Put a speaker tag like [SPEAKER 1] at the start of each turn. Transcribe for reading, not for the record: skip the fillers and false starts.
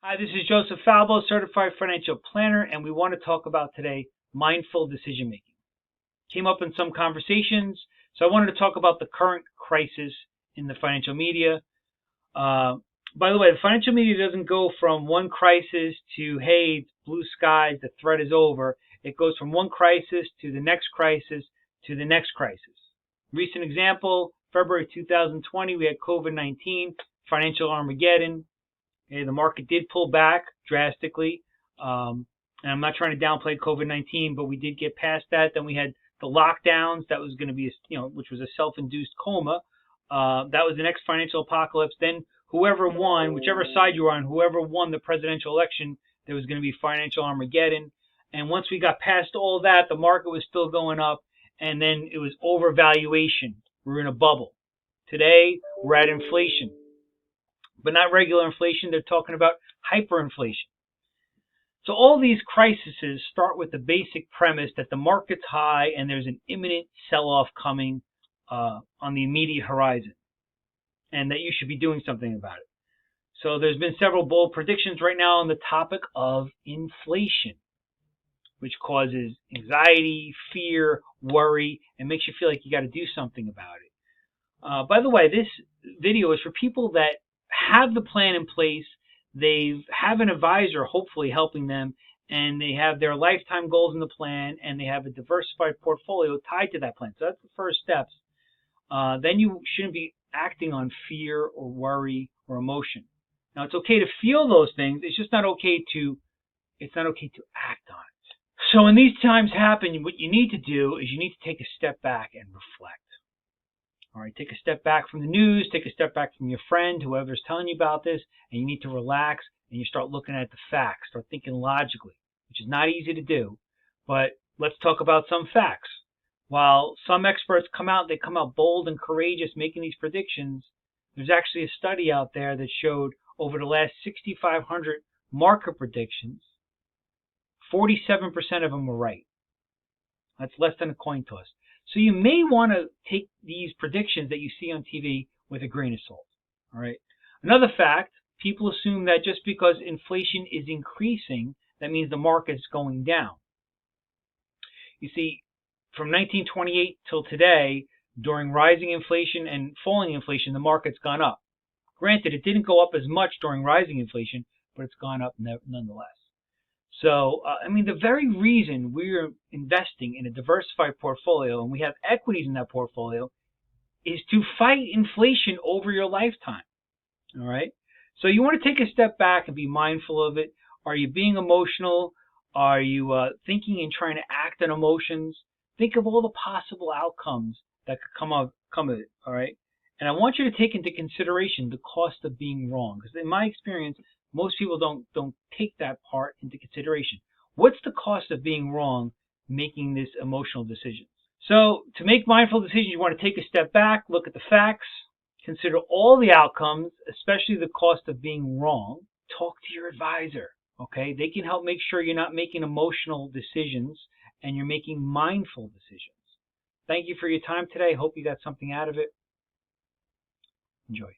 [SPEAKER 1] Hi, this is Joseph Falbo, Certified Financial Planner, and we want to talk about today mindful decision making. Came up in some conversations, so I wanted to talk about the current crisis in the financial media. By the way, the financial media doesn't go from one crisis to, hey, blue skies, the threat is over. It goes from one crisis to the next crisis to the next crisis. Recent example, February 2020, we had COVID-19, financial Armageddon. The market did pull back drastically. And I'm not trying to downplay COVID-19, but we did get past that. Then we had the lockdowns. That was going to be, which was a self-induced coma. That was the next financial apocalypse. Then whoever won, whichever side you were on, whoever won the presidential election, there was going to be financial Armageddon. And once we got past all that, the market was still going up. And then it was overvaluation. We're in a bubble. Today, we're at inflation. But not regular inflation. They're talking about hyperinflation. So all these crises start with the basic premise that the market's high and there's an imminent sell-off coming on the immediate horizon, and that you should be doing something about it. So there's been several bold predictions right now on the topic of inflation, which causes anxiety, fear, worry, and makes you feel like you got to do something about it. By the way, this video is for people that have the plan in place, they have an advisor hopefully helping them, and they have their lifetime goals in the plan, and they have a diversified portfolio tied to that plan. So that's the first steps. Then you shouldn't be acting on fear or worry or emotion. Now it's okay to feel those things. It's just not okay to act on it. So when these times happen, what you need to do is you need to take a step back and reflect. All right, take a step back from the news, take a step back from your friend, whoever's telling you about this, and you need to relax and you start looking at the facts, start thinking logically, which is not easy to do. But let's talk about some facts. While some experts come out bold and courageous making these predictions, there's actually a study out there that showed over the last 6,500 market predictions, 47% of them were right. That's less than a coin toss. So you may want to take these predictions that you see on TV with a grain of salt. All right. Another fact, people assume that just because inflation is increasing, that means the market's going down. You see, from 1928 till today, during rising inflation and falling inflation, the market's gone up. Granted, it didn't go up as much during rising inflation, but it's gone up nonetheless. So, the very reason we're investing in a diversified portfolio and we have equities in that portfolio is to fight inflation over your lifetime. All right? So you want to take a step back and be mindful of it. Are you being emotional? Are you thinking and trying to act on emotions? Think of all the possible outcomes that could come of it. All right? And I want you to take into consideration the cost of being wrong. Because in my experience, most people don't take that part into consideration. What's the cost of being wrong making this emotional decision? So to make mindful decisions, you want to take a step back, look at the facts, consider all the outcomes, especially the cost of being wrong. Talk to your advisor, okay? They can help make sure you're not making emotional decisions and you're making mindful decisions. Thank you for your time today. Hope you got something out of it. Enjoy.